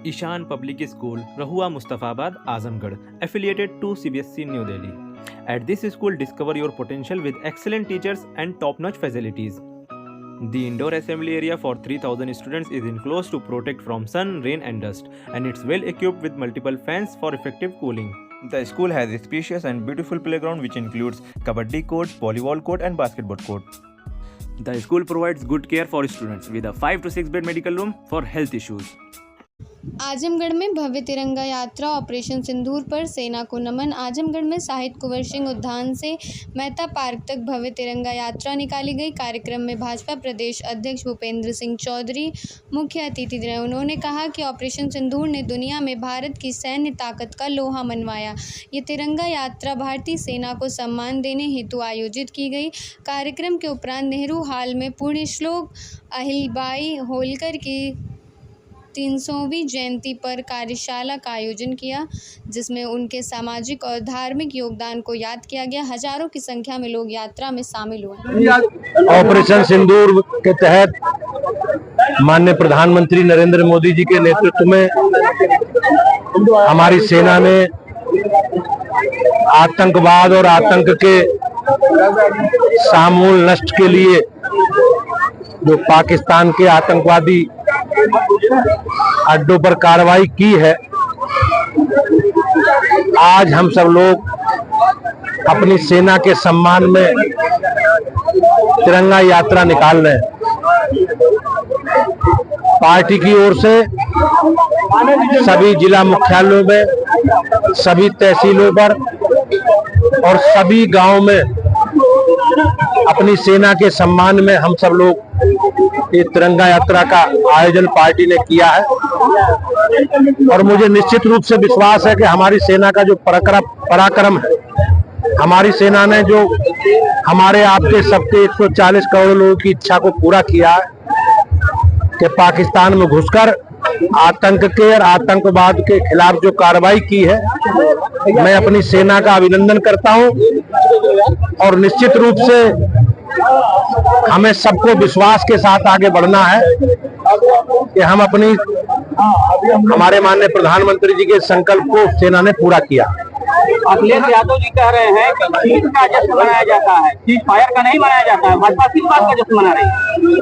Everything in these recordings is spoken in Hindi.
Ishan Public School, Rahua Mustafabad, Azamgarh, affiliated to CBSE New Delhi. At this school, discover your potential with excellent teachers and top-notch facilities. The indoor assembly area for 3000 students is enclosed to protect from sun, rain and dust, and it's well equipped with multiple fans for effective cooling. The school has a spacious and beautiful playground which includes kabaddi court, volleyball court and basketball court. The school provides good care for students with a 5 to 6 bed medical room for health issues. Azamgarh में भव्य तिरंगा यात्रा ऑपरेशन सिंदूर पर सेना को नमन। आजमगढ़ में शहीद कुंवर सिंह उद्यान से मेहता पार्क तक भव्य तिरंगा यात्रा निकाली गई। कार्यक्रम में भाजपा प्रदेश अध्यक्ष भूपेंद्र सिंह चौधरी मुख्य अतिथि रहे। उन्होंने कहा कि ऑपरेशन सिंदूर ने दुनिया में भारत की सैन्य ताकत का लोहा मनवाया। ये तिरंगा यात्रा भारतीय सेना को सम्मान देने हेतु आयोजित की गई। कार्यक्रम के उपरांत नेहरू हाल में पुण्यश्लोक अहिल्याबाई होलकर की 300वीं जयंती पर कार्यशाला का आयोजन किया, जिसमें उनके सामाजिक और धार्मिक योगदान को याद किया गया। हजारों की संख्या में लोग यात्रा में शामिल हुए। ऑपरेशन सिंदूर के तहत माननीय प्रधानमंत्री नरेंद्र मोदी जी के नेतृत्व में हमारी सेना ने आतंकवाद और आतंक के समूल नष्ट के लिए जो पाकिस्तान के आतंकवादी अड्डों पर कार्रवाई की है, आज हम सब लोग अपनी सेना के सम्मान में तिरंगा यात्रा निकाल रहे हैं। पार्टी की ओर से सभी जिला मुख्यालयों में, सभी तहसीलों पर और सभी गांवों में अपनी सेना के सम्मान में हम सब लोग ये तिरंगा यात्रा का आयोजन पार्टी ने किया है। और मुझे निश्चित रूप से विश्वास है कि हमारी सेना का जो पराक्रम है, हमारी सेना ने जो हमारे आपके सबके 140 करोड़ लोगों की इच्छा को पूरा किया है कि पाकिस्तान में घुसकर आतंक के और आतंकवाद के खिलाफ जो कार्रवाई की है, मैं अपनी सेना का अभिनंदन करता हूं। और निश्चित रूप से हमें सबको विश्वास के साथ आगे बढ़ना है कि हम हमारे माननीय प्रधानमंत्री जी के संकल्प को सेना ने पूरा किया। अखिलेश यादव जी कह रहे हैं कि जीत का जश्न मनाया जाता है, सीज फायर का नहीं मनाया जाता है। भाजपा किस बात का जश्न मना रही है?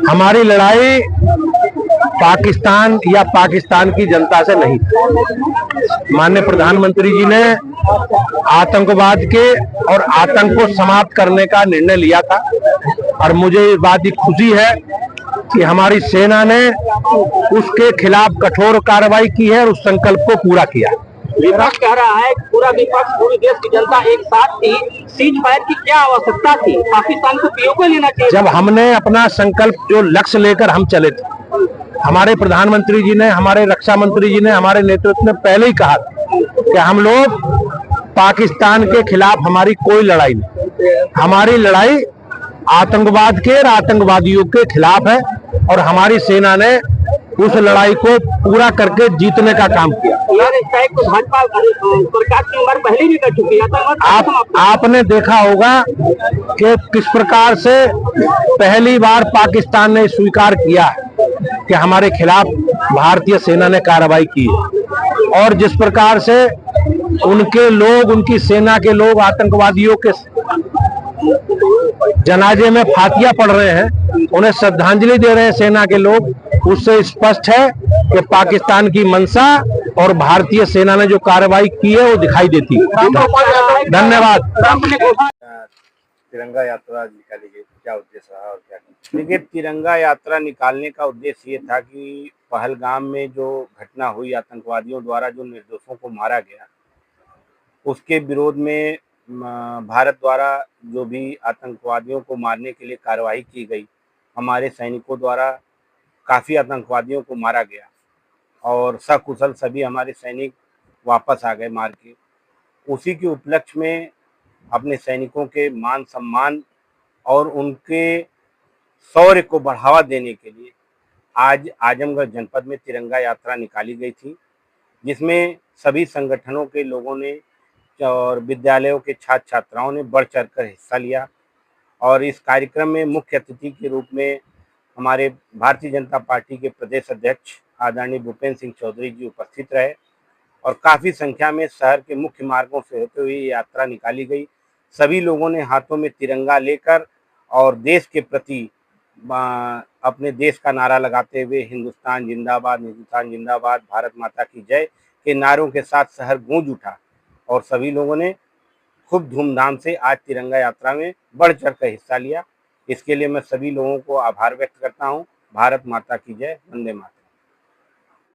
हमारी लड़ाई पाकिस्तान या पाकिस्तान की जनता से नहीं। माननीय प्रधानमंत्री जी ने आतंकवाद के और आतंक को समाप्त करने का निर्णय लिया था और मुझे इस बात की खुशी है कि हमारी सेना ने उसके खिलाफ कठोर कार्रवाई की है और उस संकल्प को पूरा किया। विपक्ष कह रहा है पूरा विपक्ष, पूरी देश की जनता एक साथ थी, सीज फायर की क्या आवश्यकता थी? पाकिस्तान को पीओके लेना चाहिए। जब हमने अपना संकल्प जो लक्ष्य लेकर हम चले थे, हमारे प्रधानमंत्री जी ने, हमारे रक्षा मंत्री जी ने, हमारे नेतृत्व ने पहले ही कहा कि हम लोग पाकिस्तान के खिलाफ हमारी कोई लड़ाई नहीं, हमारी लड़ाई आतंकवाद के और आतंकवादियों के खिलाफ है और हमारी सेना ने उस लड़ाई को पूरा करके जीतने का काम किया। भाजपा सरकार की उम्र पहले भी कर चुकी है। आपने देखा होगा कि किस प्रकार से पहली बार पाकिस्तान ने स्वीकार किया कि हमारे खिलाफ भारतीय सेना ने कार्रवाई की है और जिस प्रकार से उनके लोग, उनकी सेना के लोग आतंकवादियों के जनाजे में फातिया पड़ रहे हैं, उन्हें श्रद्धांजलि दे रहे हैं सेना के लोग, उससे स्पष्ट है कि पाकिस्तान की मंशा और भारतीय सेना ने जो कार्रवाई की है वो दिखाई देती है। धन्यवाद। तिरंगा यात्रा निकाली गई, क्या उद्देश्य रहा और क्या? देखिए, तिरंगा यात्रा निकालने का उद्देश्य ये था कि पहलगाम में जो घटना हुई, आतंकवादियों द्वारा जो निर्दोषों को मारा गया, उसके विरोध में भारत द्वारा जो भी आतंकवादियों को मारने के लिए कार्रवाई की गई, हमारे सैनिकों द्वारा काफ़ी आतंकवादियों को मारा गया और सकुशल सभी हमारे सैनिक वापस आ गए मार के। उसी के उपलक्ष्य में अपने सैनिकों के मान सम्मान और उनके शौर्य को बढ़ावा देने के लिए आज आजमगढ़ जनपद में तिरंगा यात्रा निकाली गई थी, जिसमें सभी संगठनों के लोगों ने और विद्यालयों के छात्र छात्राओं ने बढ़ चढ़कर हिस्सा लिया। और इस कार्यक्रम में मुख्य अतिथि के रूप में हमारे भारतीय जनता पार्टी के प्रदेश अध्यक्ष आदरणीय भूपेंद्र सिंह चौधरी जी उपस्थित रहे और काफ़ी संख्या में शहर के मुख्य मार्गों से होते हुए ये यात्रा निकाली गई। सभी लोगों ने हाथों में तिरंगा लेकर और देश के प्रति अपने देश का नारा लगाते हुए हिंदुस्तान जिंदाबाद, भारत माता की जय के नारों के साथ शहर गूंज उठा और सभी लोगों ने खूब धूमधाम से आज तिरंगा यात्रा में बढ़ चढ़ कर हिस्सा लिया। इसके लिए मैं सभी लोगों को आभार व्यक्त करता हूँ। भारत माता की जय, वंदे मातरम।